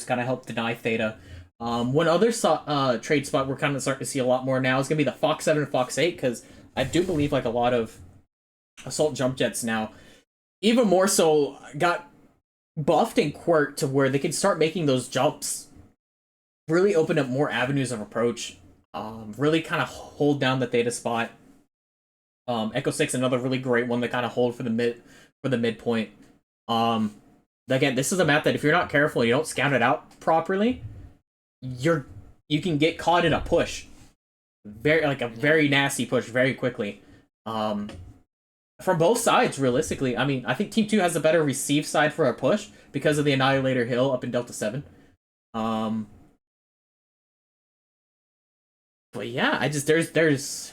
kind of help deny Theta. One other trade spot we're kind of starting to see a lot more now is going to be the Fox 7 and Fox 8, because I do believe like a lot of assault jump jets now, even more so, got buffed and quirked to where they can start making those jumps, really open up more avenues of approach, really kind of hold down the Theta spot. Echo 6, another really great one to kind of hold for the midpoint. Um, Again, this is a map that if you're not careful and you don't scout it out properly, you can get caught in a push, very nasty push very quickly. From both sides, realistically. I mean, I think Team 2 has a better receive side for a push because of the Annihilator Hill up in Delta 7. But yeah, I just there's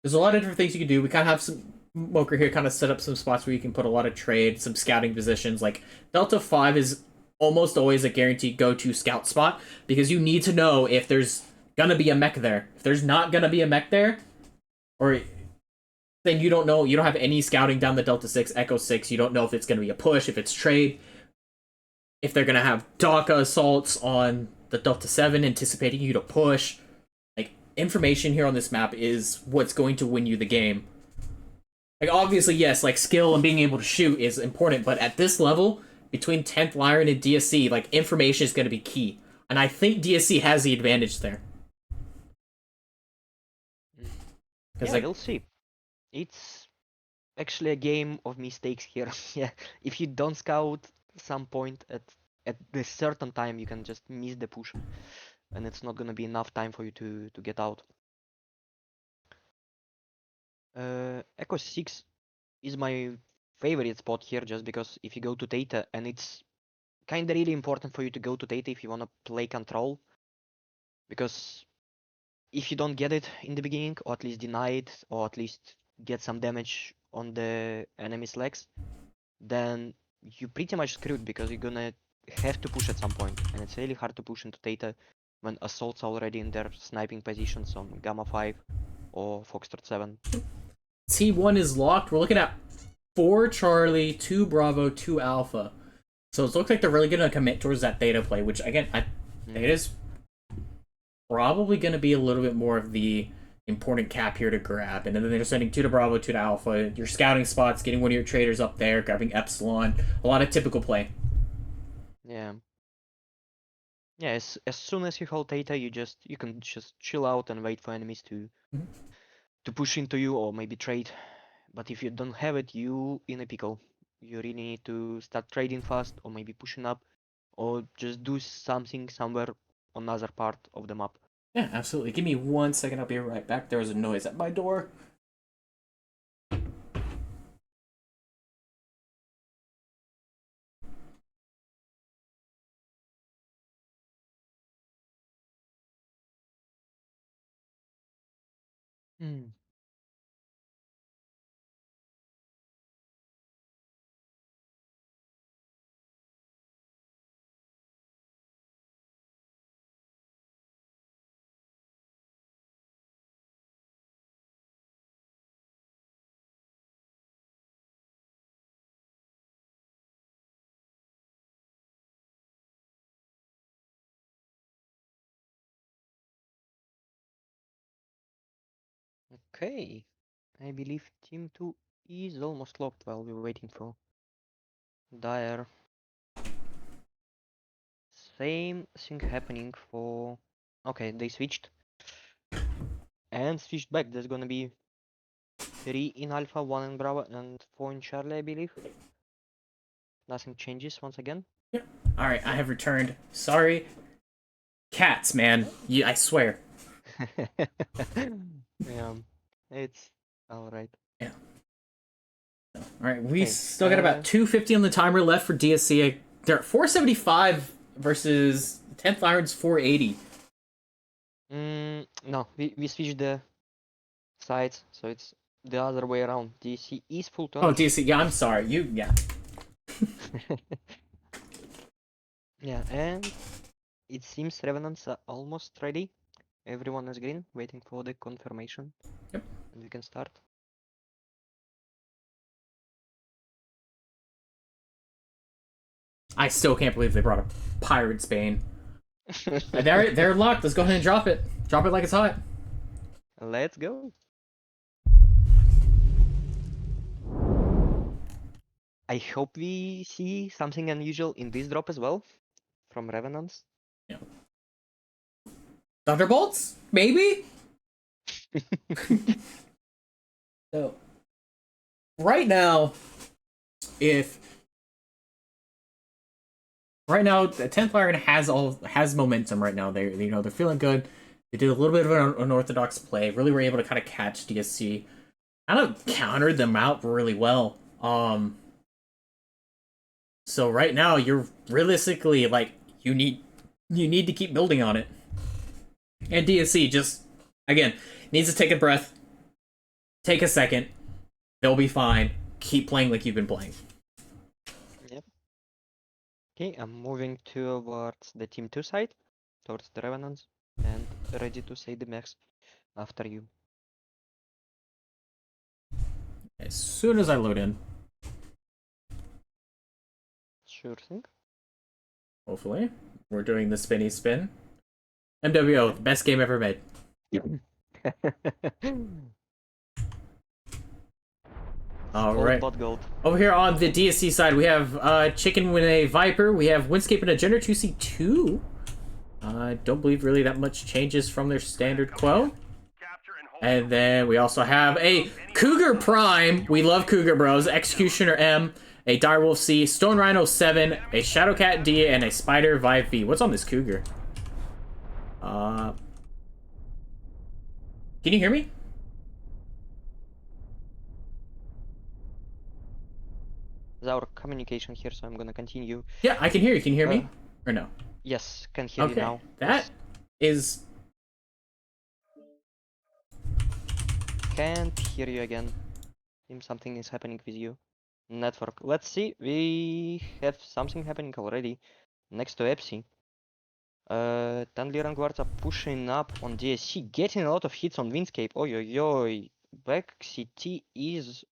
a lot of different things you can do. We kind of have some Moker here kind of set up some spots where you can put a lot of trade, some scouting positions. Like Delta 5 is almost always a guaranteed go-to scout spot because you need to know if there's gonna be a mech there. If there's not gonna be a mech there, or then you don't know, you don't have any scouting down the Delta 6, Echo 6, you don't know if it's gonna be a push, if it's trade, if they're gonna have Daka assaults on the Delta 7 anticipating you to push. Like, information here on this map is what's going to win you the game. Like, obviously, yes, like, skill and being able to shoot is important, but at this level, between 10th Lyran and DSC, like, information is going to be key. And I think DSC has the advantage there. Yeah, like, we'll see. It's actually a game of mistakes here. Yeah, if you don't scout some point at this certain time, you can just miss the push, and it's not gonna be enough time for you to get out. Echo 6 is my favorite spot here, just because if you go to Theta, and it's kinda really important for you to go to Theta if you wanna play control, because if you don't get it in the beginning, or at least deny it, or at least get some damage on the enemy's legs, then you're pretty much screwed because you're gonna have to push at some point, and it's really hard to push into Theta when assault's already in their sniping positions on Gamma 5 or Foxtrot 7. T1 is locked. We're looking at 4 Charlie, 2 Bravo, 2 Alpha. So it looks like they're really going to commit towards that Theta play, which, again, Theta's probably going to be a little bit more of the important cap here to grab. And then they're sending 2 to Bravo, 2 to Alpha. Your scouting spots, getting one of your traders up there, grabbing Epsilon. A lot of typical play. Yeah. Yeah, as soon as you hold Theta, you can just chill out and wait for enemies to push into you or maybe trade. But if you don't have it, you in a pickle. You really need to start trading fast, or maybe pushing up, or just do something somewhere on another part of the map. Yeah, absolutely. Give me 1 second. I'll be right back. There was a noise at my door. Hmm. Okay, I believe Team 2 is almost locked while we're waiting for Dire. Same thing happening for... Okay, they switched. And switched back. There's gonna be 3 in Alpha, 1 in Bravo, and 4 in Charlie, I believe. Nothing changes once again. Yeah. Alright, I have returned. Sorry. Cats, man. I swear. Yeah, it's alright. Yeah. Alright, we Okay, still got about 250 on the timer left for DSC. They're at 475 versus 10th Iron's 480. No, we switched the sides, so it's the other way around. DC is full turn. Oh, DSC, yeah, I'm sorry. Yeah. Yeah, and it seems Revenants are almost ready. Everyone is green, waiting for the confirmation. Yep. And we can start. I still can't believe they brought a Pirates Bane. They're locked. Let's go ahead and drop it. Drop it like it's hot. Let's go. I hope we see something unusual in this drop as well from Revenants. Yeah. Thunderbolts? Maybe? So, right now, the 10th Lyran has momentum right now. They're feeling good. They did a little bit of an unorthodox play. Really were able to kind of catch DSC. Kind of countered them out really well. So right now you're realistically like you need to keep building on it. And DSC just again needs to take a breath. Take a second. They'll be fine. Keep playing like you've been playing. Yep. Okay, I'm moving towards the team 2 side, towards the Revenants, and ready to say the max after you. As soon as I load in. Sure thing. Hopefully. We're doing the spinny spin. MWO, the best game ever made. Alright. Gold. Over here on the DSC side, we have Chicken with a Viper. We have Windscape and a Gender 2C2. I don't believe really that much changes from their standard quo. And then we also have a Cougar Prime. We love Cougar Bros. Executioner M. A Direwolf C. Stone Rhino 7. A Shadowcat D. And a Spider Vive V. What's on this Cougar? Can you hear me? There's our communication here, so I'm gonna continue. Yeah, I can hear you. Can you hear me? Or no? Yes, can hear you now. That is... Can't hear you again. Seems something is happening with you. Network. Let's see. We have something happening already. Next to Epsi. 10 Lyran guards are pushing up on DSC, getting a lot of hits on Windscape. Oi oi oi. Back CT is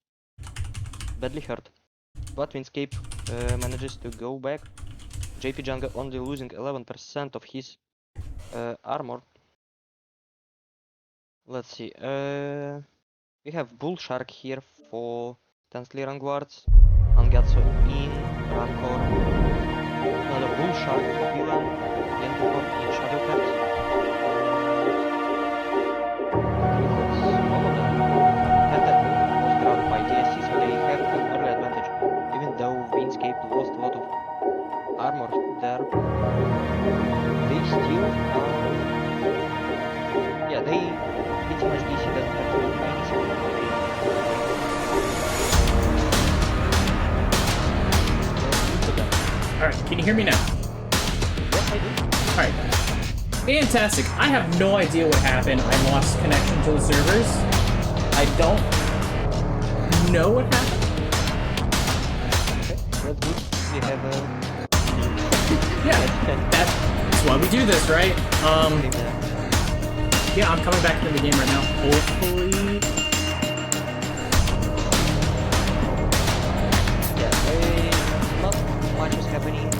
badly hurt. But Windscape manages to go back. JP Jungle only losing 11% of his armor. Let's see. We have Bull Shark here for 10th Lyran guards. Angatso in Rancor. Another Bull Shark villain. Genpop in Shadowcat. All of them. And that was grabbed by DSC, so they have an early advantage. Even though Windscape lost a lot of armor there, they still yeah, they pretty much DC doesn't have to do anything. Alright, can you hear me now? Yes, I do. Alright. Fantastic. I have no idea what happened. I lost connection to the servers. I don't know what happened. Okay, that's good. We have Yeah, that's why we do this, right? Yeah, I'm coming back into the game right now. Hopefully... yeah, not much is happening.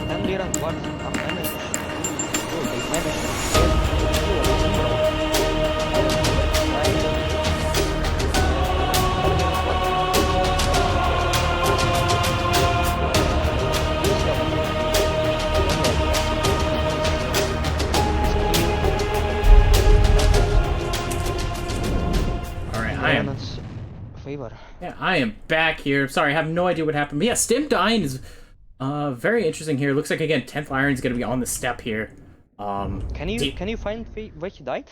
And Lyran guards are managed. Oh, they managed favor. Yeah, I am back here. Sorry, I have no idea what happened. But yeah, Stim dying is very interesting here. Looks like again 10th Lyran is gonna be on the step here. Can you find where he died?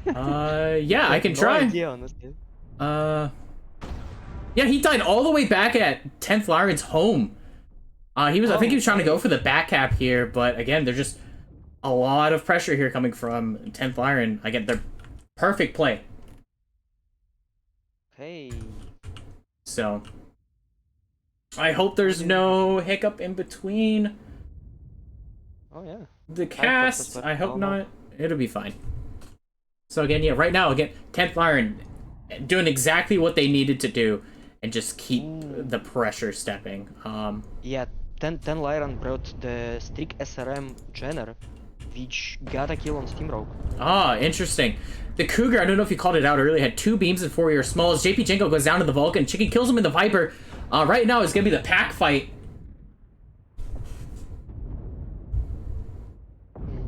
Yeah, I can try. No idea, honestly. Yeah, he died all the way back at 10th Lyran's home. I think he was trying to go for the back cap here, but again, there's just a lot of pressure here coming from 10th Lyran. Again, they're perfect play. Hey. So, I hope there's no hiccup in between. Oh yeah. The cast, I hope not. It'll be fine. So again, yeah, right now, again, 10th Lyran doing exactly what they needed to do and just keep the pressure stepping. Yeah, 10 Lyran brought the Strict SRM Jenner, which got a kill on Steamrogue. Ah, interesting. The Cougar, I don't know if you called it out earlier, had 2 beams and 4 year smalls. JP Jenko goes down to the Vulcan. Chicken kills him in the Viper. Right now it's going to be the pack fight.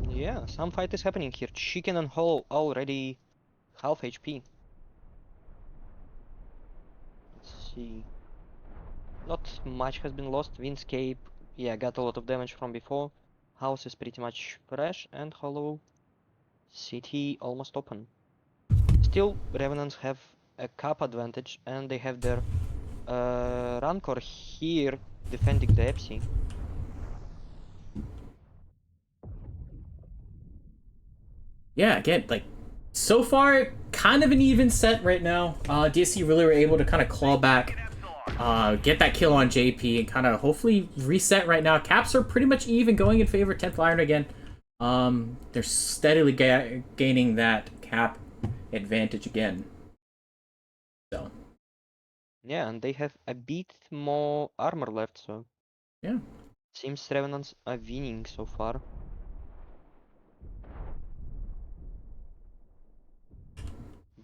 Yeah, some fight is happening here. Chicken and Hollow already half HP. Let's see. Not much has been lost. Windscape, yeah, got a lot of damage from before. House is pretty much fresh, and Hollow City almost open. Still, Revenants have a cap advantage, and they have their Rancor here defending the FC. Yeah, again, like, so far, kind of an even set right now. DSC really were able to kind of claw back, get that kill on JP, and kind of hopefully reset right now. Caps are pretty much even, going in favor of 10th Lyran again. They're steadily gaining that cap advantage again. So. Yeah, and they have a bit more armor left, so... Yeah. Seems Revenants are winning so far.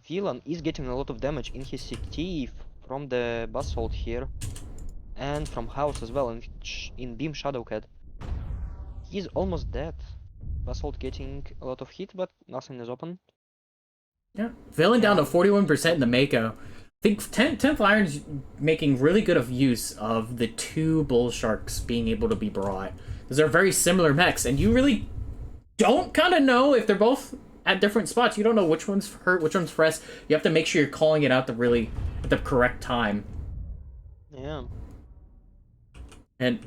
Villain is getting a lot of damage in his CT from the Basalt here. And from House as well, in Beam Shadowcat. He's almost dead. Basalt getting a lot of hit, but nothing is open. Yeah. Villain down to 41% in the Mako. I think 10th Lyran's making really good of use of the 2 Bull Sharks being able to be brought. Because they're very similar mechs, and you really don't kind of know if they're both at different spots. You don't know which one's hurt, which one's fresh. You have to make sure you're calling it out at the correct time. Yeah. And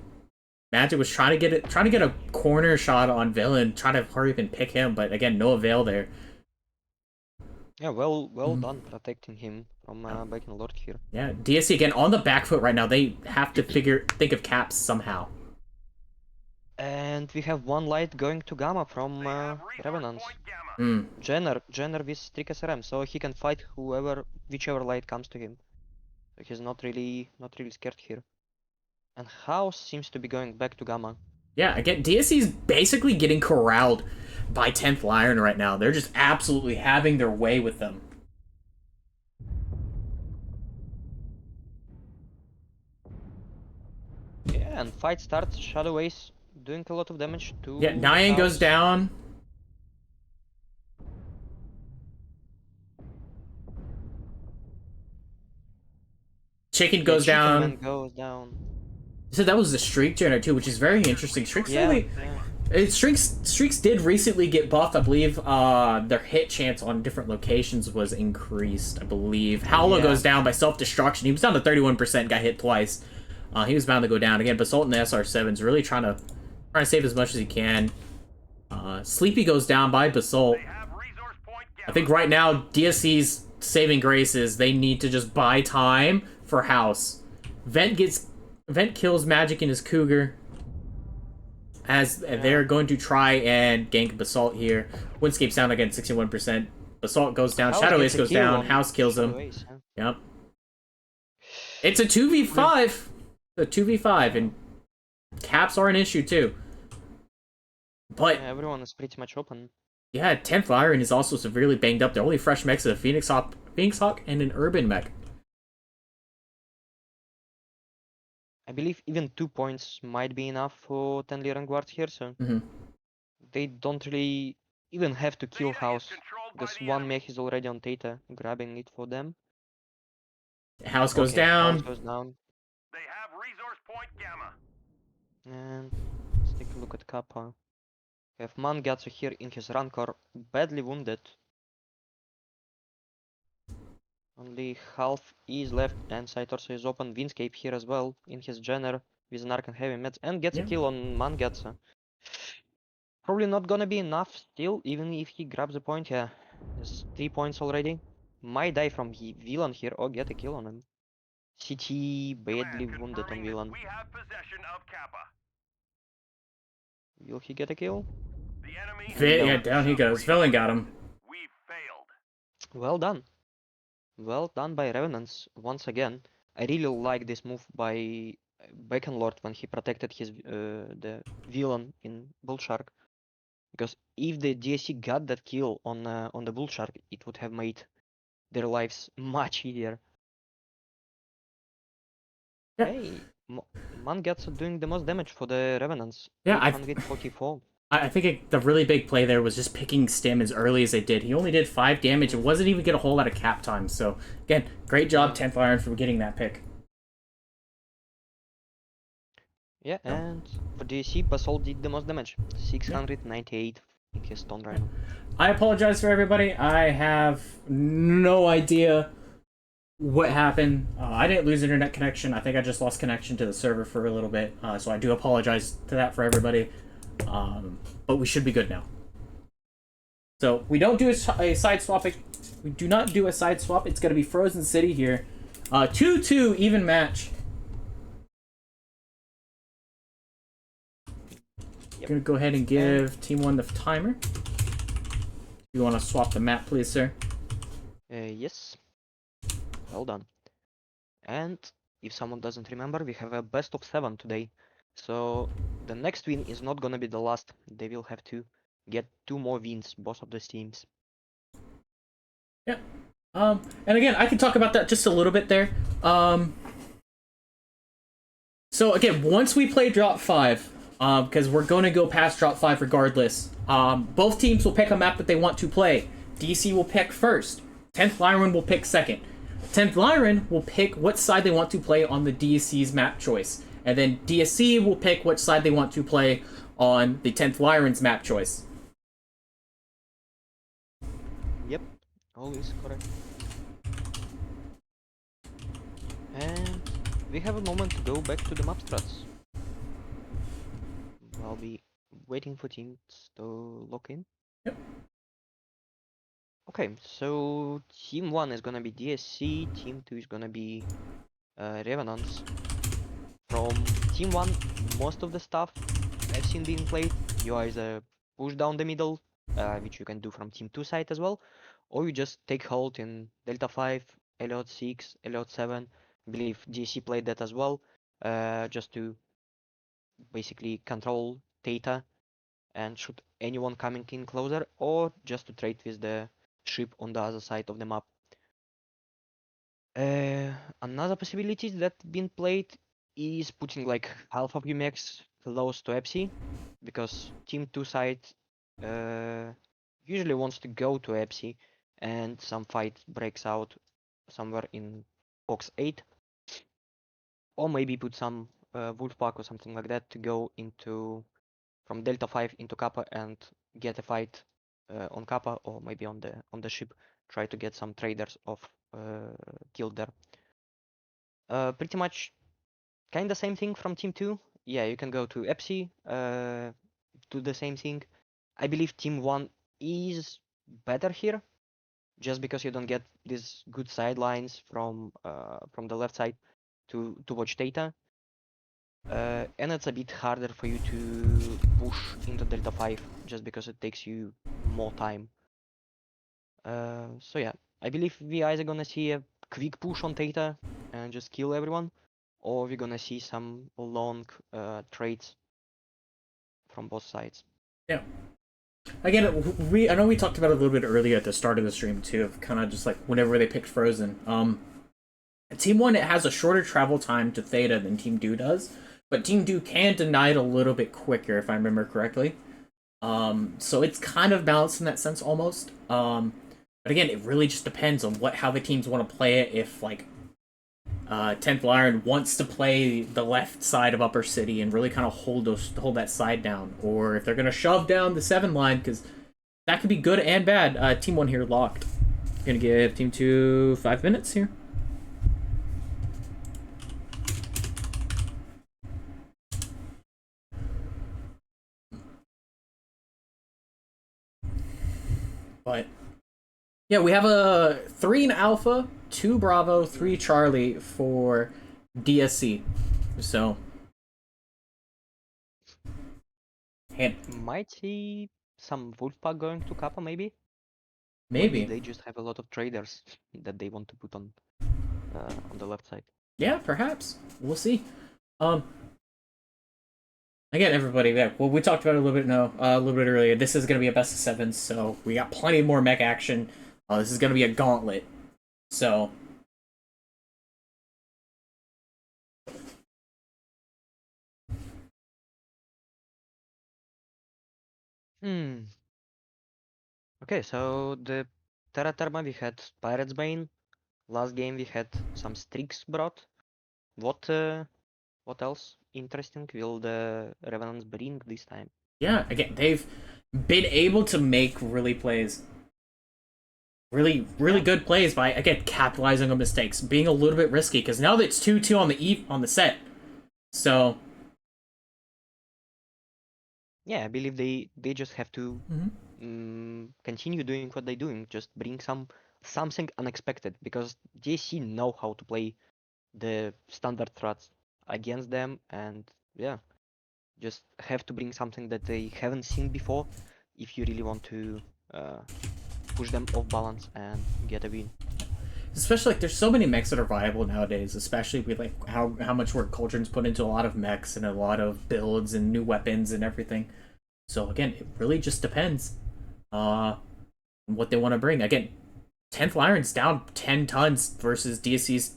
Magic was trying to get a corner shot on Villain, trying to hurry up and pick him, but again, no avail there. Yeah, well done protecting him from Viking Lord here. Yeah, DSC again on the back foot right now. They have to think of caps somehow. And we have one light going to Gamma from Revenants. Jenner with Strict SRM, so he can fight whichever light comes to him. So he's not really scared here. And House seems to be going back to Gamma. Yeah, again, DSC's basically getting corralled by 10th Lyran right now. They're just absolutely having their way with them. Yeah, and fight starts. Shadow Ace doing a lot of damage to... Yeah, Nyan goes down. Chicken goes down. So that was the Streak Jenner too, which is very interesting. Streaks Streaks did recently get buffed. I believe their hit chance on different locations was increased. I believe Howler goes down by self-destruction. He was down to 31%, got hit twice. He was bound to go down again. Basalt and the SR7's really trying to save as much as he can. Sleepy goes down by Basalt. I think right now DSC's saving grace is they need to just buy time for House. Vent kills Magic in his Cougar, as they're going to try and gank Basalt here. Windscape's down again, 61%. Basalt goes down, Shadow Ace goes down, House kills him. Yep. It's a 2v5. A 2v5, and caps are an issue too. But yeah, everyone is pretty much open. Yeah, 10th Lyran is also severely banged up. The only fresh mechs are a Phoenix Hawk, and an Urban mech. I believe even 2 points might be enough for 10 Lyran guards here, so they don't really even have to kill House, because one mech is already on Theta, grabbing it for them. House goes down. House goes down. They have resource point Gamma. And let's take a look at Kappa. We have Mangatsu here in his Rancor, badly wounded. Only half is left, and side torso is open. Windscape here as well in his Jenner with an Arc and Heavy Meds, and gets a kill on Mangatsu. Probably not gonna be enough still, even if he grabs a point. Yeah, there's 3 points already. Might die from Villain here or get a kill on him. CT badly wounded on Villain. We have possession of Kappa. Will he get a kill? The enemy Yeah, down he goes. Villain got him. We failed. Well done. Well done by Revenants once again. I really like this move by Lord when he protected his the villain in Bull Shark. Because if the DSC got that kill on the Bull Shark, it would have made their lives much easier. Yeah. Hey, Mangatsu doing the most damage for the Revenants. Yeah, 844. I think the really big play there was just picking Stim as early as they did. He only did 5 damage and wasn't even get a whole lot of cap time. So again, great job, 10th Lyran, for getting that pick. Yeah, and for DSC, Basalt did the most damage. 698 in his Stone Rhino. I apologize for everybody. I have no idea what happened. I didn't lose internet connection. I think I just lost connection to the server for a little bit. So I do apologize to that for everybody. But we should be good now. So we don't do a side swap. We do not do a side swap. It's going to be Frozen City here. 2-2 even match. Yep. Gonna go ahead and give Team 1 the timer. You want to swap the map, please, sir? Yes. Well done. And if someone doesn't remember, we have a best of 7 today. So the next win is not gonna be the last. They will have to get 2 more wins, both of the teams. Yeah. And again, I can talk about that just a little bit there. So again, once we play drop 5, because we're going to go past drop 5 regardless, both teams will pick a map that they want to play. DC will pick first. 10th Lyran will pick second. 10th Lyran will pick what side they want to play on the DSC's map choice. And then DSC will pick which side they want to play on the 10th Lyran's map choice. Yep, always correct. And we have a moment to go back to the map strats. I'll be waiting for teams to lock in. Yep. Okay, so team 1 is gonna be DSC, team 2 is gonna be Revenants. From team 1, most of the stuff I've seen being played, you either push down the middle, which you can do from team 2 side as well, or you just take hold in Delta 5, Elliot 6, Elliot 7. I believe DSC played that as well, just to basically control Theta and shoot anyone coming in closer, or just to trade with the ship on the other side of the map. Another possibility that been played is putting like half of your mechs close to EPSI, because team 2 side usually wants to go to EPSI and some fight breaks out somewhere in box 8, or maybe put some Wolfpack or something like that to go into from Delta 5 into Kappa and get a fight on Kappa, or maybe on the ship, try to get some traders off killed there. Pretty much kind of same thing from team 2. Yeah, you can go to EPSI, do the same thing. I believe team 1 is better here, just because you don't get these good sidelines from the left side to watch data. And it's a bit harder for you to push into Delta 5, just because it takes you more time. So yeah, I believe we either gonna see a quick push on Theta and just kill everyone, or we're gonna see some long trades from both sides. Yeah. Again, I know we talked about it a little bit earlier at the start of the stream too, of kind of just like whenever they picked Frozen. Team 1, it has a shorter travel time to Theta than Team 2 does, but Team 2 can deny it a little bit quicker, if I remember correctly. So it's kind of balanced in that sense almost. But again, it really just depends on how the teams want to play it. If like 10th Lyran wants to play the left side of Upper City and really kind of hold that side down, or if they're gonna shove down the 7 line, because that could be good and bad. Team 1 here locked. Gonna give Team 2 5 minutes here. But yeah, we have a 3 in Alpha, 2 Bravo, 3 Charlie for DSC. So Might see some Wolfpack going to Kappa, maybe? maybe they just have a lot of traders that they want to put on the left side. Yeah, perhaps. We'll see. Um, Again, everybody, yeah, well, we talked about it a little bit earlier. This is going to be a best of sevens, so we got plenty more mech action. This is going to be a gauntlet. So, Hmm. Okay, so the Terra Terma we had Pirate's Bane. Last game we had some streaks brought. What else interesting will the Revenants bring this time? yeah, again, they've been able to make really Yeah. good plays by, again, capitalizing on mistakes, being a little bit risky, because now that it's 2-2 on the set. So, Yeah, I believe they just have to mhm. continue doing what they're doing, just bring something unexpected because JC know how to play the standard threats against them, and yeah, just have to bring something that they haven't seen before if you really want to uh, push them off balance and get a win. Especially, like, there's so many mechs that are viable nowadays, especially with, like, how much work Cauldron's put into a lot of mechs and a lot of builds and new weapons and everything. So again, it really just depends what they want to bring. Again, 10th Lyran's down 10 tons versus DSC's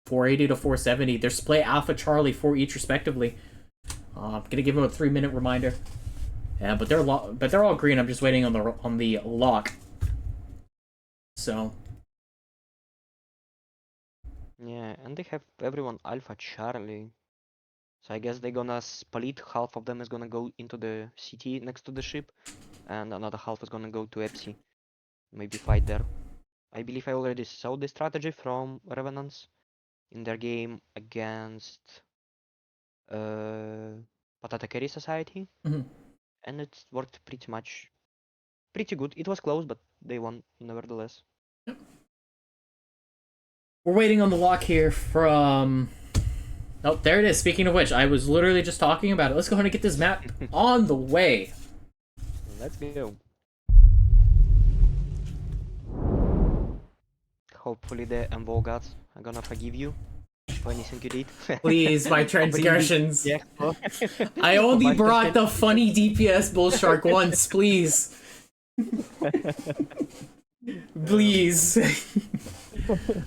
480 to 470. They're split Alpha Charlie for each respectively. I'm gonna give them a 3-minute reminder. Yeah, but they're all green. I'm just waiting on the lock. So Yeah, and they have everyone Alpha Charlie. So I guess they're gonna split. Half of them is gonna go into the city next to the ship, and another half is gonna go to Epsi. Maybe fight there. I believe I already saw the strategy from Revenants in their game against uh, Patata Carry Society, mhm. and it worked pretty good. It was close, but they won nevertheless. We're waiting on the lock here from. Oh, there it is. Speaking of which, I was literally just talking about it. Let's go ahead and get this map on the way. Let's go. Hopefully the MWO gods are gonna forgive you for anything you did. Please, my transgressions. Yeah. I only brought the funny DPS bull shark once, please. Please.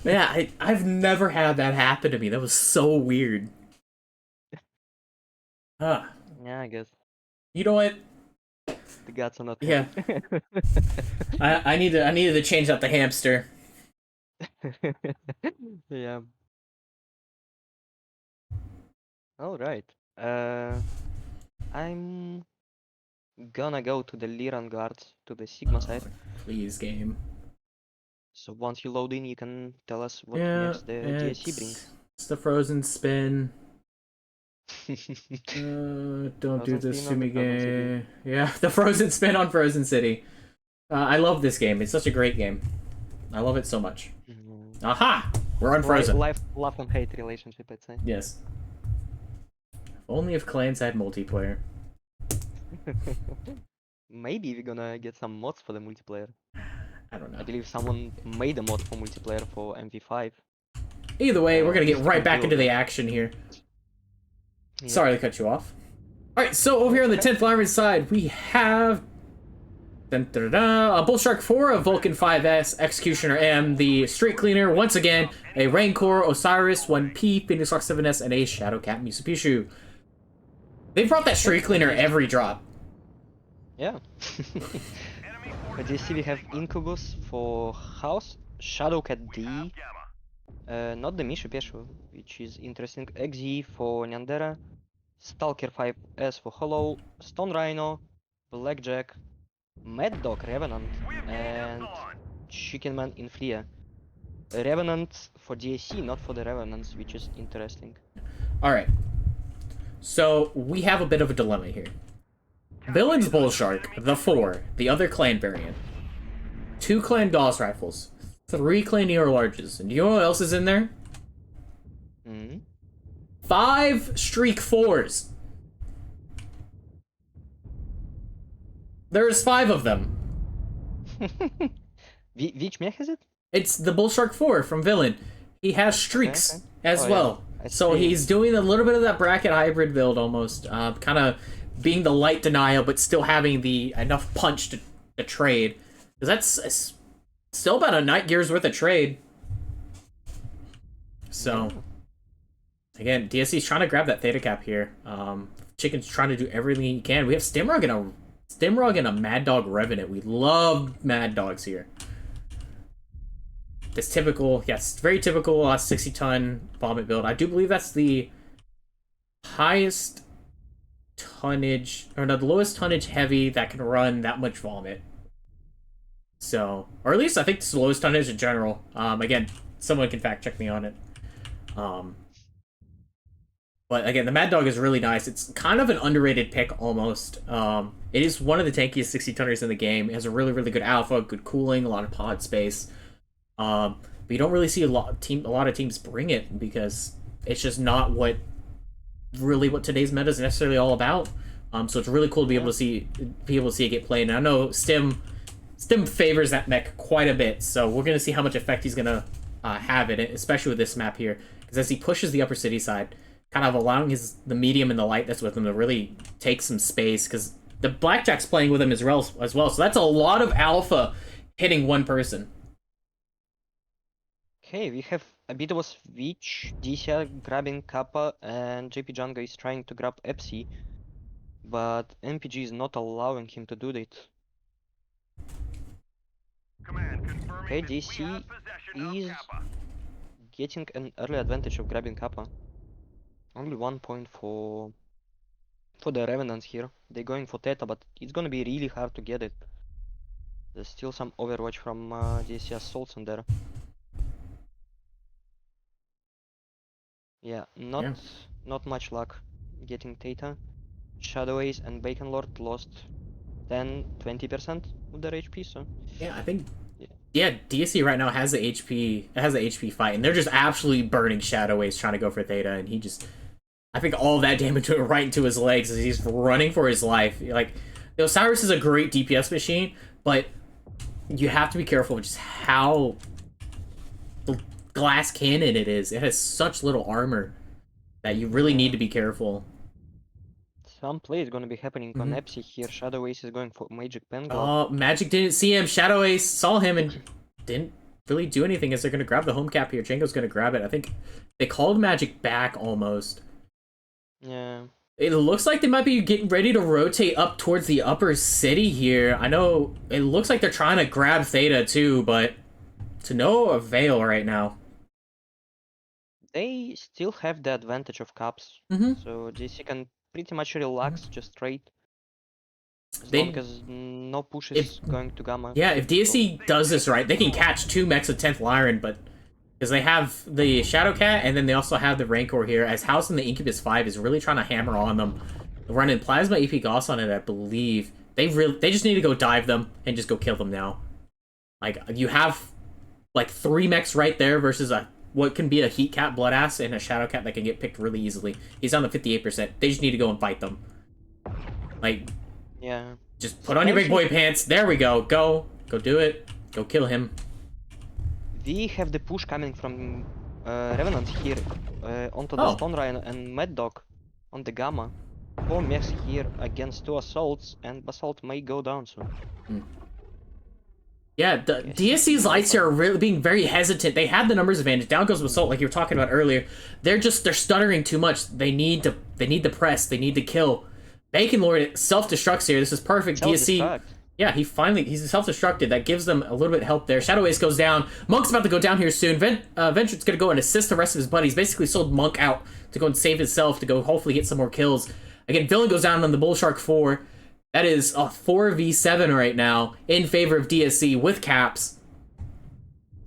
Yeah, I've never had that happen to me. That was so weird. Huh. Yeah, I guess You know what? the gods are not Yeah. happy. I needed to change out the hamster. Yeah. All right. I'm gonna go to the Lyran guards to the Sigma side. Please, game. So once you load in, you can tell us what Yeah, next the DSC brings. it's the frozen spin. Don't do Frozen this spin to on the me, Frozen City. game. Yeah, the frozen spin on Frozen City. I love this game. It's such a great game. I love it so much. Aha! We're on Frozen. Love and hate relationship, I'd say. Yes. If only if clans had multiplayer. Maybe we're gonna get some mods for the multiplayer. I don't I know. believe someone made a mod for multiplayer for MV5. Either way, we're gonna get right back into the Yeah. action here. Yeah. Sorry to cut you off. Alright, so over here on the 10th Lyran side, we have a Bull Shark 4, a Vulcan 5S, Executioner M, the Street Cleaner, once again, a Rancor, Osiris, 1P, Phoenix Rock 7S, and a Shadowcat Mitsubishi. They brought that Street Cleaner every drop. Yeah. Enemy But you see we have Incubus for House, Shadowcat D, Gamma. not the Mishu which is interesting, XZ for Nyandera, Stalker 5S for Hollow, Stone Rhino, Blackjack, Mad Dog Revenant, and Chicken Man in Fleer. Revenant for DSC, not for the Revenants, which is interesting. Alright. So, we have a bit of a dilemma here. Villain's Bull Shark, the 4, the other clan variant. 2 clan Gauss rifles. 3 clan Neo Larges. And do you know what else is in there? 5 Streak 4s. There's 5 of them. Which mech is it? It's the Bull Shark 4 from Villain. He has streaks Okay. as Oh, yeah. well. So see. he's doing a little bit of that bracket hybrid build almost, kind of being the light denial, but still having the enough punch to trade. Because that's still about a Night Gear's worth of trade. So, again, DSC's trying to grab that Theta Cap here. Chicken's trying to do everything he can. We have Stimrog and a Mad Dog Revenant. We love Mad Dogs here. This typical, yes, very typical 60-ton vomit build. I do believe that's the highest tonnage, or no, the lowest tonnage heavy that can run that much vomit. So, or at least I think it's the lowest tonnage in general. Again, someone can fact check me on it. But again, the Mad Dog is really nice. It's kind of an underrated pick almost. It is one of the tankiest 60-tonners in the game. It has a really, really good alpha, good cooling, a lot of pod space. But you don't really see a lot of teams bring it because it's just not what today's meta is necessarily all about. So it's really cool to be able to see it get played. And I know Stim favors that mech quite a bit, so we're gonna see how much effect he's gonna have in it, especially with this map here. Because as he pushes the upper city side, kind of allowing the medium and the light that's with him to really take some space, because the Blackjack's playing with him as well. So that's a lot of alpha hitting one person. Okay, we have a bit of a switch. DC grabbing Kappa and JP Junga is trying to grab Epsi, but MPG is not allowing him to do that. Command confirming Okay, that we DC have possession of is Kappa. getting an early advantage of grabbing Kappa. Only 1 point for the Revenants here. They're going for Theta, but it's gonna be really hard to get it. There's still some Overwatch from DC Assaults in there. Yeah, not much luck getting Theta. Shadow Ace and Bacon Lord lost 10-20% of their HP, so Yeah, I think. Yeah, DSC right now has the HP fight, and they're just absolutely burning Shadow Ace trying to go for Theta, and I think all that damage went right into his legs as he's running for his life. Like, Osiris is a great DPS machine, but you have to be careful with just how glass cannon it is. It has such little armor that you really need to be careful. some play is gonna be happening on Epsi here. Shadow Ace is going for Magic Pen. Oh, Magic didn't see him. Shadow Ace saw him and didn't really do anything as they're going to grab the home cap here. Django's going to grab it. I think they called Magic back almost. Yeah. It looks like they might be getting ready to rotate up towards the upper city here. I know it looks like they're trying to grab Theta too, but to no avail right now. They still have the advantage of caps, so DC can pretty much relax, just trade. As long as no push is going to Gamma. Yeah, if DSC does this right, they can catch 2 mechs of 10th Lyran, but because they have the Shadow Cat and then they also have the Rancor here, as House and the Incubus 5 is really trying to hammer on them. Running Plasma AP Gauss on it, I believe. They just need to go dive them and just go kill them now. Like, you have like 3 mechs right there versus what can be a Heat Cat, Bloodass, and a Shadow Cat that can get picked really easily. He's on the 58%. They just need to go and fight them. Like, yeah. just put on your big boy pants. There we go. Go do it. Go kill him. We have the push coming from Revenants here onto the Stone Rhino and Mad Dog on the Gamma. 4 mechs here against 2 Assaults, and Basalt may go down soon. Yeah, the DSC's lights here are really being very hesitant. They had the numbers advantage. Down goes Basalt, like you were talking about earlier. They're stuttering too much. They need to press. They need to kill. Bacon Lord self-destructs here. This is perfect. DSC. Yeah, he's self-destructed. That gives them a little bit of help there. Shadow Ace goes down. Monk's about to go down here soon. Venture's going to go and assist the rest of his buddies. Basically sold Monk out to go and save himself, to go hopefully get some more kills. Again, Villain goes down on the Bull Shark 4. That is a 4v7 right now in favor of DSC with caps.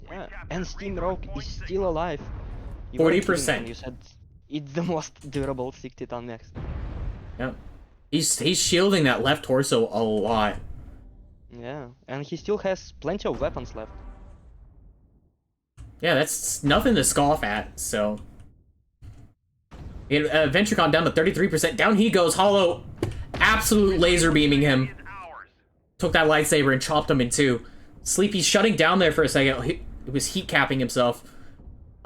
Yeah, and Steam Rogue is still alive. 40%. You said it's the most durable 60-ton mech. Yeah. He's shielding that left torso a lot. Yeah, and he still has plenty of weapons left. Yeah, that's nothing to scoff at, so... Venture gone down to 33%. Down he goes. Hollow absolute laser beaming him. Took that lightsaber and chopped him in 2. Sleepy's shutting down there for a second. He was heat capping himself.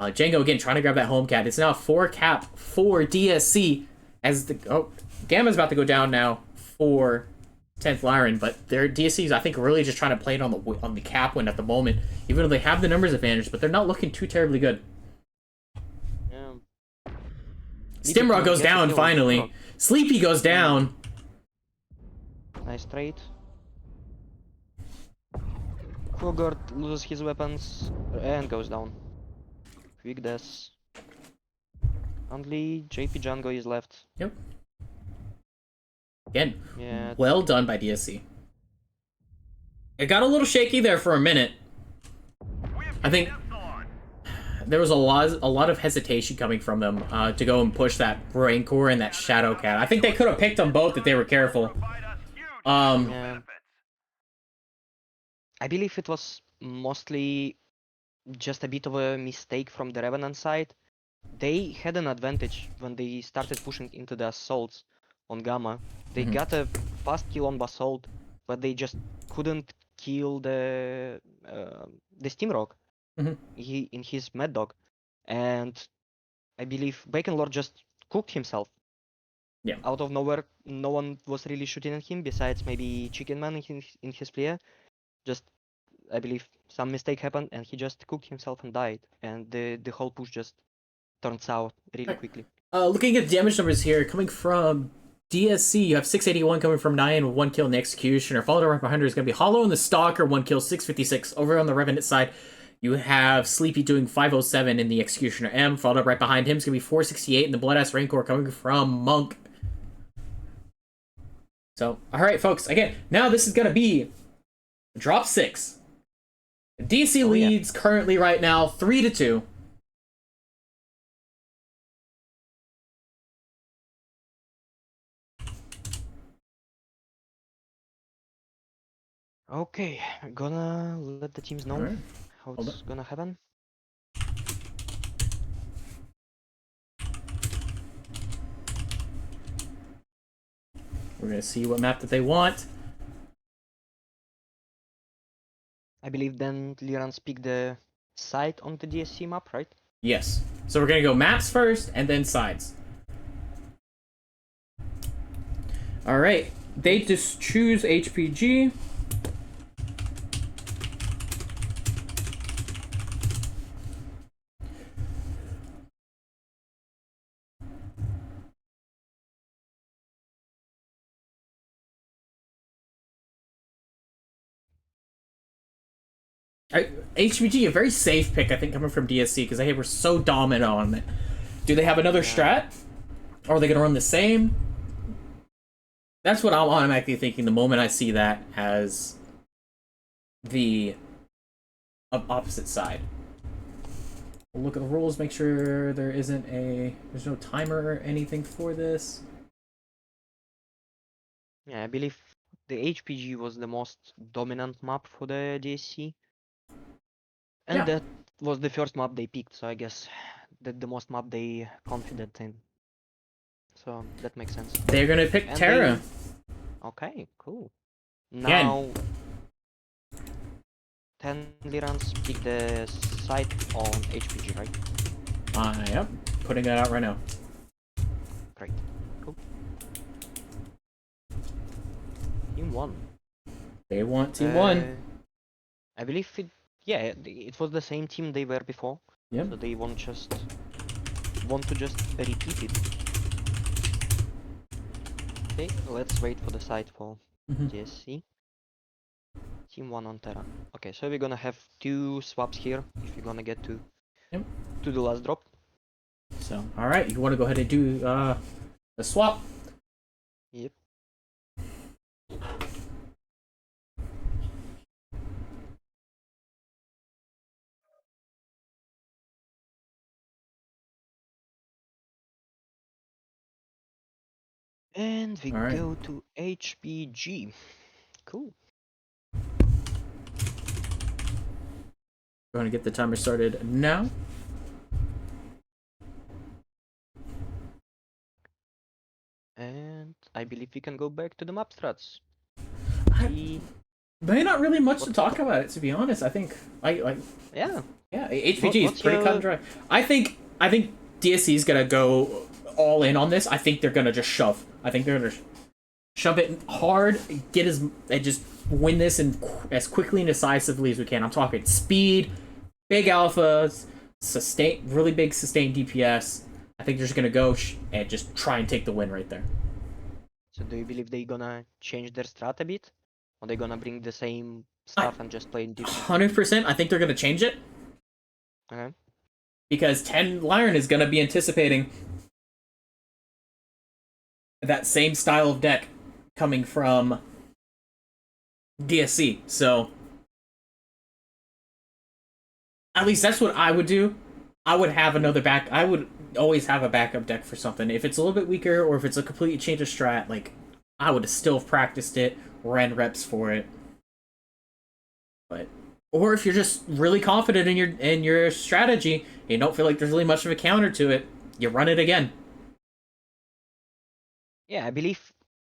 Django again trying to grab that home cat. It's now 4 cap for DSC as the Gamma's about to go down now for 10th Lyran, but their DSC's I think really just trying to play it on the cap win at the moment, even though they have the numbers advantage, but they're not looking too terribly good. Yeah. Stimrock goes down finally. Sleepy goes down. Nice trade. Krugard loses his weapons and goes down. Quick death. Only JP Django is left. Yep. Again, Yeah. well done by DSC. It got a little shaky there for a minute. I think there was a lot of hesitation coming from them to go and push that Rancor and that Shadow Cat. I think they could have picked them both if they were careful. Yeah. I believe it was mostly just a bit of a mistake from the Revenant side. They had an advantage when they started pushing into the assaults on Gamma. They got a fast kill on Basalt, but they just couldn't kill the Steamrock in his Mad Dog. And I believe Bacon Lord just cooked himself. Yeah. Out of nowhere, no one was really shooting at him besides maybe Chicken Man in his player. Just, I believe, some mistake happened and he just cooked himself and died. And the whole push just turned south really quickly. Looking at the damage numbers here, coming from DSC, you have 681 coming from 9 with 1 kill in the Executioner. Followed right behind her is going to be Hollow in the Stalker, 1 kill, 656. Over on the Revenant side, you have Sleepy doing 507 in the Executioner M. Followed up right behind him is going to be 468 in the Bloodass Rancor coming from Monk. So, alright folks, again, now this is going to be drop 6. DC leads currently right now 3-2. Okay, I'm gonna let the teams know how it's gonna happen. We're going to see what map that they want. I believe then Lyran's pick the side on the DSC map, right? Yes. So we're going to go maps first and then sides. Alright. They just choose HPG. HBG, a very safe pick, I think, coming from DSC, because they were so dominant on it. Do they have another strat? Or are they going to run the same? That's what I'm automatically thinking the moment I see that as the opposite side. We'll look at the rules, make sure there's no timer or anything for this. Yeah, I believe the HPG was the most dominant map for the DSC. And that was the first map they picked, so I guess that the most map they confident in. So that makes sense. They're gonna pick Terra. Okay, cool. Now, Again. 10 Lyrans pick the site on HPG, right? Yep. Putting that out right now. Great. Cool. Team 1. They want Team 1. I believe it was the same team they were before. Yep. So they want to just repeat it. Okay, let's wait for the site for DSC. Team 1 on Terra. Okay, so we're gonna have 2 swaps here if you're gonna get to the last drop. So, alright, you want to go ahead and do the swap? Yep. And we go to HPG. Cool. We're going to get the timer started now. And I believe we can go back to the map strats. There's not really much to talk about it, to be honest. I think Yeah. HPG is What's pretty your- cut and dry. I think DSC is gonna go all in on this. I think they're gonna just shove. I think they're gonna shove it hard, and just win this as quickly and decisively as we can. I'm talking speed, big alphas, really big sustained DPS. I think they're just gonna go and just try and take the win right there. So do you believe they're gonna change their strat a bit? Or they gonna bring the same stuff and just play in different? 100%. I think they're gonna change it Okay. because 10 Lyran is gonna be anticipating that same style of deck coming from DSC. So at least that's what I would do. I would have another back. I would always have a backup deck for something. If it's a little bit weaker or if it's a complete change of strat, like I would have still practiced it, ran reps for it. But or if you're just really confident in your strategy, and you don't feel like there's really much of a counter to it, you run it again. Yeah, I believe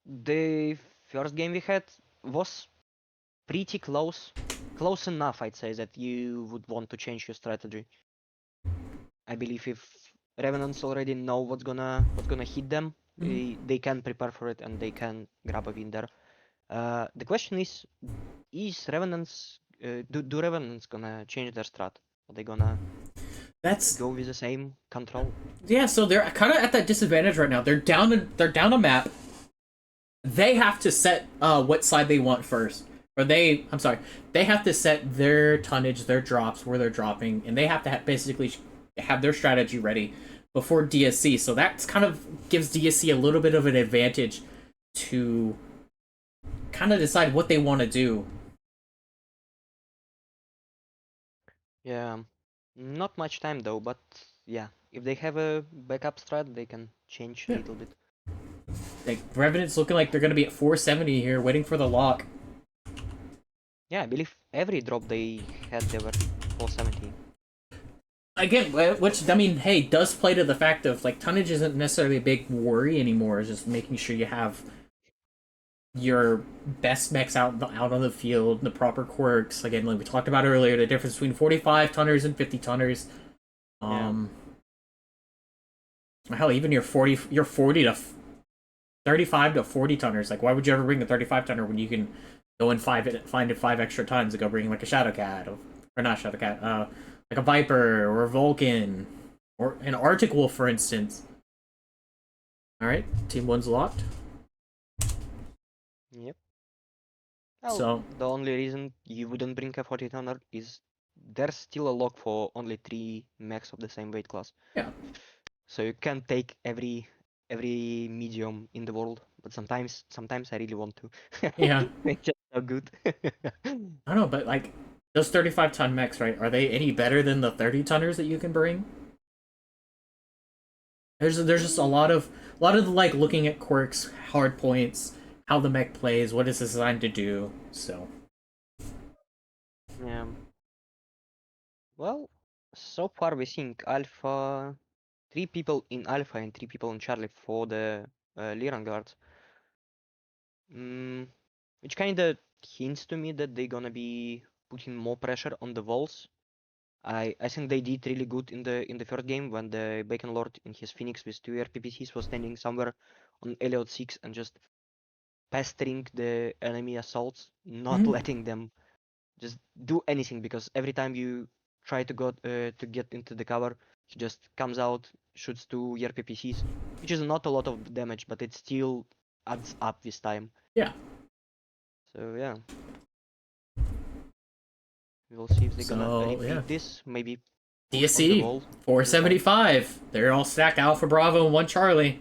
the first game we had was pretty close. Close enough, I'd say, that you would want to change your strategy. I believe if Revenants already know what's gonna hit them, they can prepare for it and they can grab a win there. The question is Revenants do Revenants gonna change their strat? Are they gonna That's go with the same control? yeah. So they're kind of at that disadvantage right now. They're down a map. They have to set what side they want first. They have to set their tonnage, their drops, where they're dropping, and they have to basically have their strategy ready before DSC. So that's kind of gives DSC a little bit of an advantage to kind of decide what they want to do. Yeah, not much time though, but yeah, if they have a backup strat, they can change a little bit. Like Revenant's looking like they're gonna be at 470 here, waiting for the lock. Yeah, I believe every drop they had, they were 470. Again, which I mean, hey, does play to the fact of like tonnage isn't necessarily a big worry anymore. It's just making sure you have your best mechs out on the field, the proper quirks. Again, like we talked about earlier, the difference between 45 tonners and 50 tonners. Hell, even your 40 to 35 to 40 tonners. Like, why would you ever bring a 35 tonner when you can go and find it 5 extra tons to go bring like a Shadowcat or not Shadowcat, like a Viper or a Vulcan or an Arctic Wolf, for instance. All right, team 1's locked. Yep. Well, So the only reason you wouldn't bring a 40 tonner is there's still a lock for only 3 mechs of the same weight class. yeah, So you can take every medium in the world, but sometimes I really want to. yeah. They're just so good. I don't know, but like those 35 ton mechs, right? Are they any better than the 30 tonners that you can bring? There's just a lot of like looking at quirks, hard points, how the mech plays, what it's designed to do. So Yeah. Well, so far we're seeing Alpha, 3 people in Alpha and 3 people in Charlie for the Lyran guards. Which kinda hints to me that they're gonna be putting more pressure on the walls. I think they did really good in the first game when the Bacon Lord in his Phoenix with 2 RPPCs was standing somewhere on Elliot 6 and just pestering the enemy assaults, not letting them just do anything, because every time you try to go to get into the cover, he just comes out, shoots 2 RPPCs, which is not a lot of damage, but it still adds up this time. yeah. So yeah. We'll see if they're gonna repeat this, maybe push on the DSC wall. 475. They're all stacked Alpha Bravo and 1 Charlie.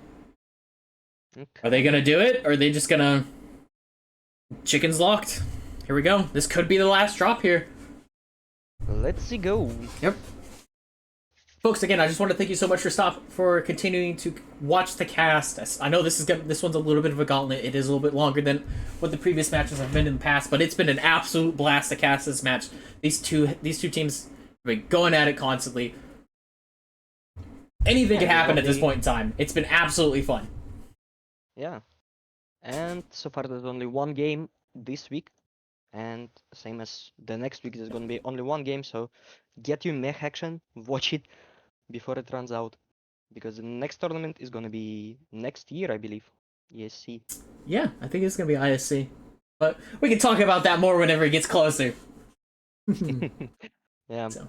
Okay. Are they gonna do it? Or are they just gonna chickens locked? Here we go. This could be the last drop here. Let's see go. Yep. Folks, again, I just want to thank you so much for continuing to watch the cast. I know this one's a little bit of a gauntlet. It is a little bit longer than what the previous matches have been in the past, but it's been an absolute blast to cast this match. These two teams have been going at it constantly. Anything can happen at this point in time. It's been absolutely fun. Yeah. And so far there's only one game this week. And same as the next week, there's gonna be only one game, so get your mech action, watch it before it runs out. Because the next tournament is gonna be next year, I believe. ESC. Yeah, I think it's gonna be ISC, but we can talk about that more whenever it gets closer. Yeah. So.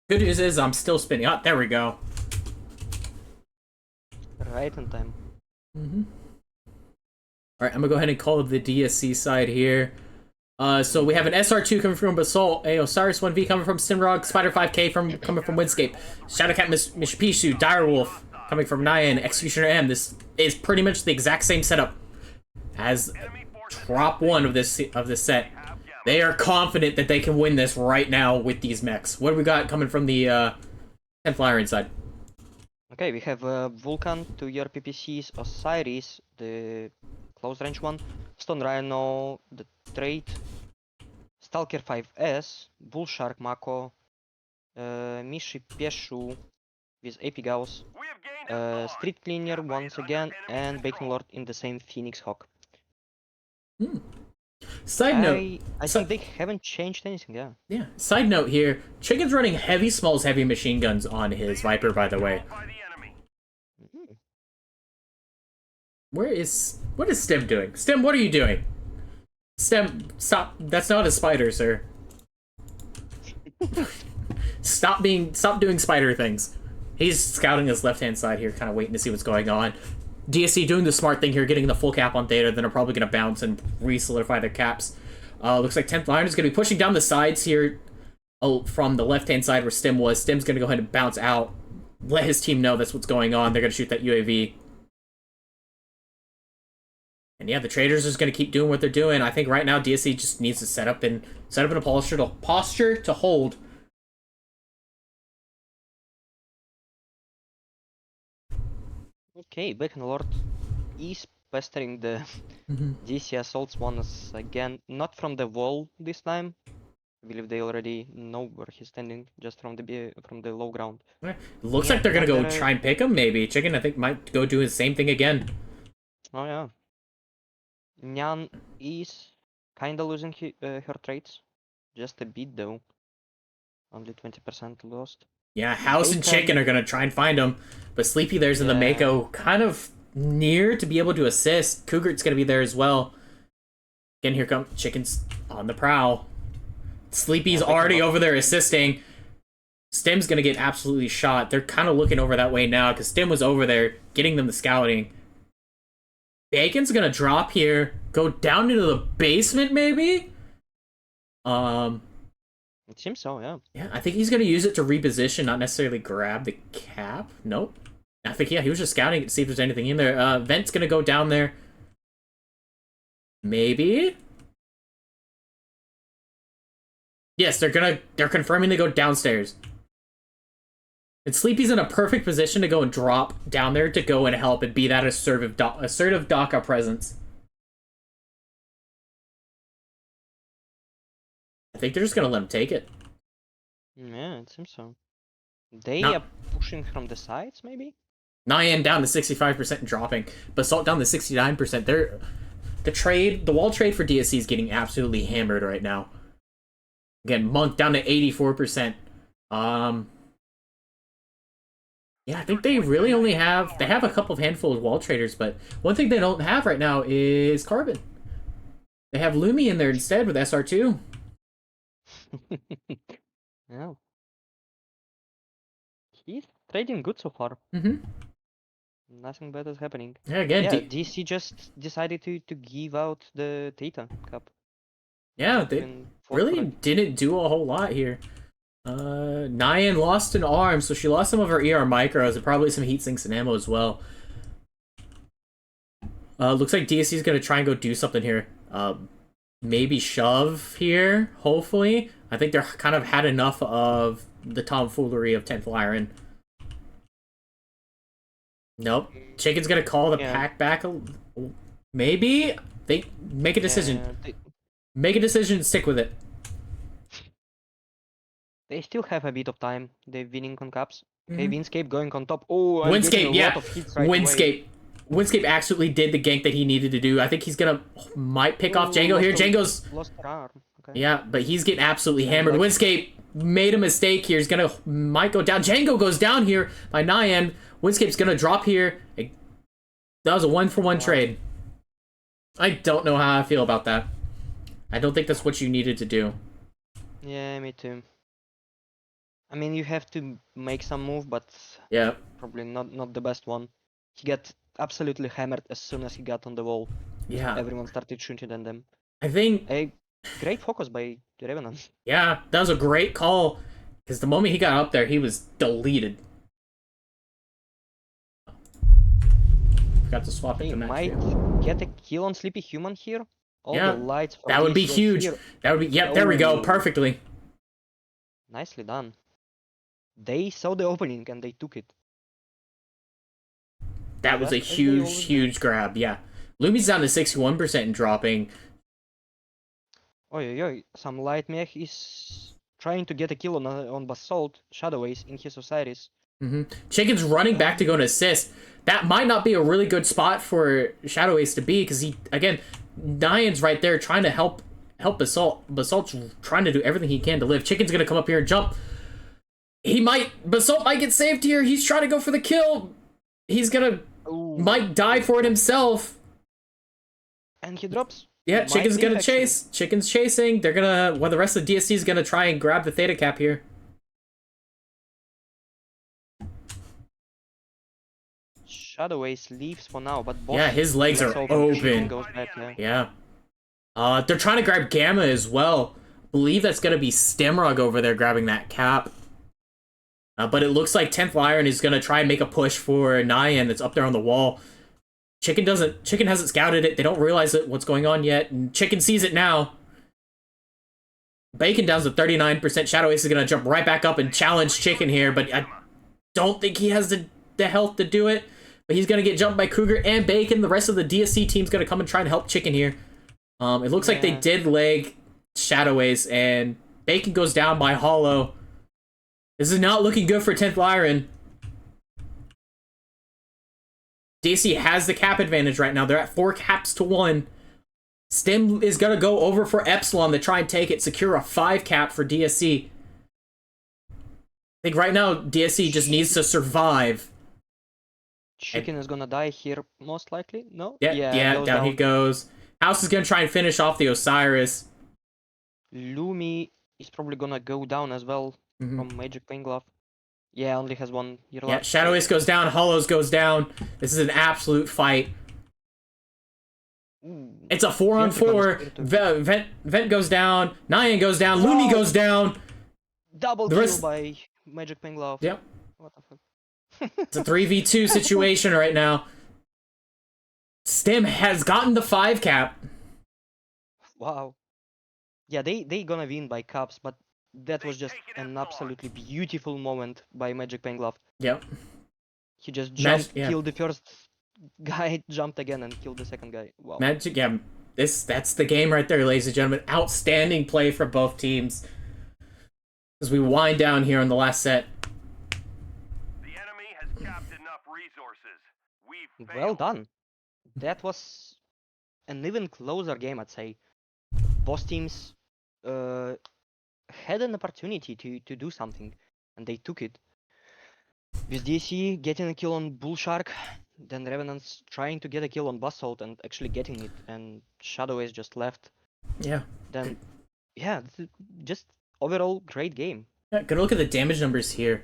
Good news is I'm still spinning. Oh, there we go. Right on time. All right, I'm gonna go ahead and call up the DSC side here. So we have an SR2 coming from Basalt, a Osiris 1V coming from Simrog, Spider 5K coming from Windscape, Shadowcat Mishipishu, Direwolf coming from Nyan, Executioner M. This is pretty much the exact same setup as Drop 1 of this set. They are confident that they can win this right now with these mechs. What do we got coming from the 10th Lyran side? Okay, we have Vulcan to your PPCs, Osiris, the close range one, Stone Rhino, the trade, Stalker 5S, Bull Shark Mako, Mishi Pieshu with AP Gauss, We have gained a star. Street Cleaner once again, and Bacon Lord in the same Phoenix Hawk. Side note. I think they haven't changed anything, yeah. Yeah. Side note here, Chicken's running heavy smalls, heavy machine guns on his Viper, by the way. By the enemy. Mhm. What is Stem doing? Stem, what are you doing? Stem, stop. That's not a spider, sir. Stop doing spider things. He's scouting his left-hand side here, kind of waiting to see what's going on. DSC doing the smart thing here, getting the full cap on Theta, then are probably going to bounce and re-solidify their caps. Looks like 10th Lion is going to be pushing down the sides here from the left-hand side where Stem was. Stem's going to go ahead and bounce out, let his team know that's what's going on. They're going to shoot that UAV. And yeah, the traders are just going to keep doing what they're doing. I think right now DSC just needs to set up in a posture to hold. Okay, Bacon Lord is pestering the DC Assaults ones again, not from the wall this time. I believe they already know where he's standing, just from the low ground. Looks Yeah, like they're going to go better- try and pick him, maybe. Chicken, I think, might go do his same thing again. Oh yeah. Nyan is kinda losing her traits, just a bit though. Only 20% lost. Yeah, House and Bacon. Chicken are going to try and find him. But Sleepy there's in the Yeah. Mako, kind of near to be able to assist. Cougar's going to be there as well. Again, here comes Chicken's on the prowl. Sleepy's Yeah, Bacon already Lord. over there assisting. Stem's going to get absolutely shot. They're kind of looking over that way now because Stem was over there getting them the scouting. Bacon's going to drop here, go down into the basement maybe? It seems so, yeah. Yeah, I think he's going to use it to reposition, not necessarily grab the cap. Nope. I think, yeah, he was just scouting it to see if there's anything in there. Vent's going to go down there. Maybe? Yes, they're confirming to go downstairs. And Sleepy's in a perfect position to go and drop down there to go and help and be that assertive DACA presence. I think they're just going to let him take it. Yeah, it seems so. They Not- are pushing from the sides, maybe? Nyan down to 65% and dropping. Basalt down to 69%. The wall trade for DSC is getting absolutely hammered right now. Again, Monk down to 84%. Yeah, I think they really only have a couple of handful of wall traders, but one thing they don't have right now is Carbon. They have Lumi in there instead with SR2. Yeah. He's trading good so far. Mm-hmm. Nothing bad is happening. Yeah, again, Yeah, DC just decided to give out the Theta Cup. yeah, they Been fought for really it. didn't do a whole lot here. Nyan lost an arm, so she lost some of her ER micros and probably some heat sinks and ammo as well. Looks like DSC is gonna try and go do something here. Maybe shove here, hopefully. I think they're kind of had enough of the tomfoolery of 10th Lyran. Nope. Chicken's gonna call the Yeah. pack back. Maybe? They make a decision. They, Make a decision and stick with it. they still have a bit of time. They're winning on caps. Okay, Mhm. Windscape going on top. Oh, I'm getting a Windscape, yeah. lot of hits right away. Windscape absolutely did the gank that he needed to do. I think he's gonna might pick off Ooh, Django here. lost a- Django's Lost her arm. Okay. yeah, but he's getting absolutely hammered. like- Windscape made a mistake here. He's gonna might go down. Django goes down here by Nyan. Windscape's gonna drop here. That was a 1-for-1 trade. I don't know how I feel about that. I don't think that's what you needed to do. Yeah, me too. I mean, you have to make some move, but Yeah. probably not the best one. He got absolutely hammered as soon as he got on the wall. Yeah. Everyone started shooting at them. I think A great focus by the Revenants. yeah, that was a great call. Because the moment he got up there, he was deleted. Forgot to swap He into match. might View. get a kill on Sleepy Human here. All Yeah, the lights from That would be this huge. here. That would be yep. There we go. Oh. Perfectly. Nicely done. They saw the opening and they took it. That was a That's what they always do. huge grab. Yeah. Lumi's down to 61% and dropping. Oi, some light mech is trying to get a kill on Basalt, Shadow Ace in his Osiris. Chicken's running back to go and assist. That might not be a really good spot for Shadow Ace to be because he again, Nyan's right there trying to help Basalt. Basalt's trying to do everything he can to live. Chicken's gonna come up here and jump. Basalt might get saved here. He's trying to go for the kill. He's gonna Ooh. might die for it himself. And he drops. Yeah, Might Chicken's live, gonna actually. chase. Chicken's chasing. They're gonna the rest of the DSC is gonna try and grab the Theta Cap here. Shadow Ace leaves for now, but boss Yeah, his legs lets are open, Chicken open. goes back, yeah. Yeah. They're trying to grab Gamma as well. Believe that's gonna be Stemrog over there grabbing that cap. But it looks like 10th Lyran is gonna try and make a push for Nyan that's up there on the wall. Chicken hasn't scouted it. They don't realize what's going on yet, and Chicken sees it now. Bacon down to 39%. Shadow Ace is gonna jump right back up and challenge Chicken here, but I don't think he has the health to do it. But he's gonna get jumped by Cougar and Bacon. The rest of the DSC team's gonna come and try and help Chicken here. It looks like they Yeah. did leg Shadow Ace, and Bacon goes down by Hollow. This is not looking good for 10th Lyran. DSC has the cap advantage right now. They're at 4 caps to 1. Stem is going to go over for Epsilon to try and take it, secure a 5 cap for DSC. I think right now DSC just needs to survive. Chicken is gonna die here, most likely. No? Yeah, goes down he goes. House is going to try and finish off the Osiris. Lumi is probably gonna go down as well from Magic Pain Glove. Yeah, only has one year Yeah, left. Shadow Ace goes down, Hollows goes down. This is an absolute fight. Ooh. It's a 4-on-4. Vent goes down, Nyan goes down, Wow. Lumi goes down. Double The kill rest- by Magic Pain Glove. Yep. What the fuck? It's a 3v2 situation right now. Stem has gotten the 5 cap. Wow. Yeah, they gonna win by caps, but that was just an absolutely beautiful moment by Magic Pain Glove. Yep. He just jumped, yeah. killed the first guy, jumped again, and killed the second guy. Wow. Magic, yeah. That's the game right there, ladies and gentlemen. Outstanding play for both teams. As we wind down here on the last set. The enemy has capped enough resources. We've Well failed. done. That was an even closer game, I'd say. Both teams had an opportunity to do something, and they took it. With DC getting a kill on Bull Shark, then Revenants trying to get a kill on Basalt and actually getting it, and Shadow Ace just left. Yeah. Then, yeah, just overall great game. Yeah, gonna look at the damage numbers here.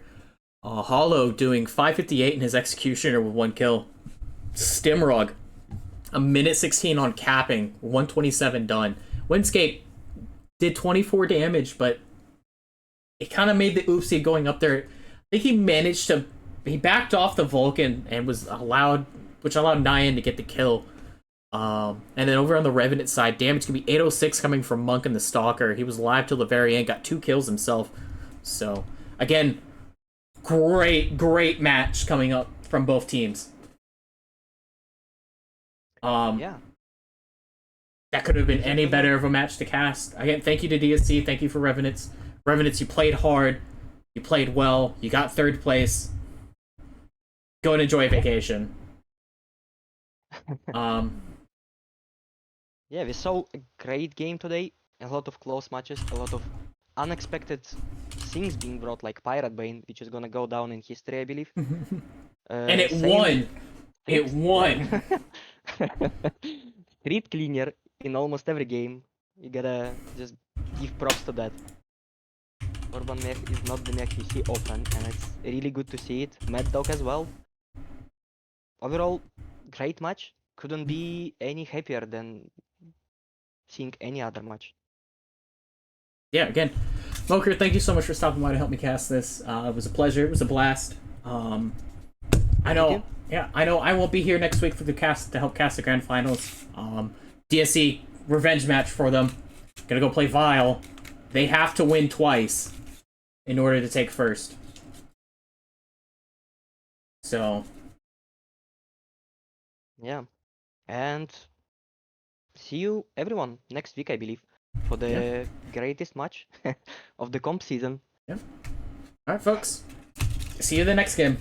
Hollow doing 558 in his Executioner with 1 kill. Stimrog, a minute 16 on capping, 127 done. Windscape did 24 damage, but it kind of made the oopsie going up there. I think he backed off the Vulcan and which allowed Nyan to get the kill. And then over on the Revenant side, damage can be 806 coming from Monk and the Stalker. He was alive till the very end, got 2 kills himself. So, again, great match coming up from both teams. Yeah. that could have been any better of a match to cast. Again, thank you to DSC. Thank you for Revenants. Revenants, you played hard. You played well. You got 3rd place. Go and enjoy a vacation. Yeah, we saw a great game today. A lot of close matches, a lot of unexpected things being brought, like Pirate Bane, which is gonna go down in history, I believe. And it Same won. with It won. Street cleaner in almost every game. You gotta just give props to that. Urban Mech is not the mech you see often, and it's really good to see it. Mad Dog as well. Overall, great match. Couldn't be any happier than seeing any other match. Yeah, again, Moker, thank you so much for stopping by to help me cast this. It was a pleasure. It was a blast. I know. Yeah, I know. I won't be here next week for the cast to help cast the grand finals. DSC revenge match for them. Gonna go play Vile. They have to win twice in order to take 1st. So. Yeah, and see you everyone next week, I believe, for the greatest match of the comp season. Yeah. All right, folks. See you the next game.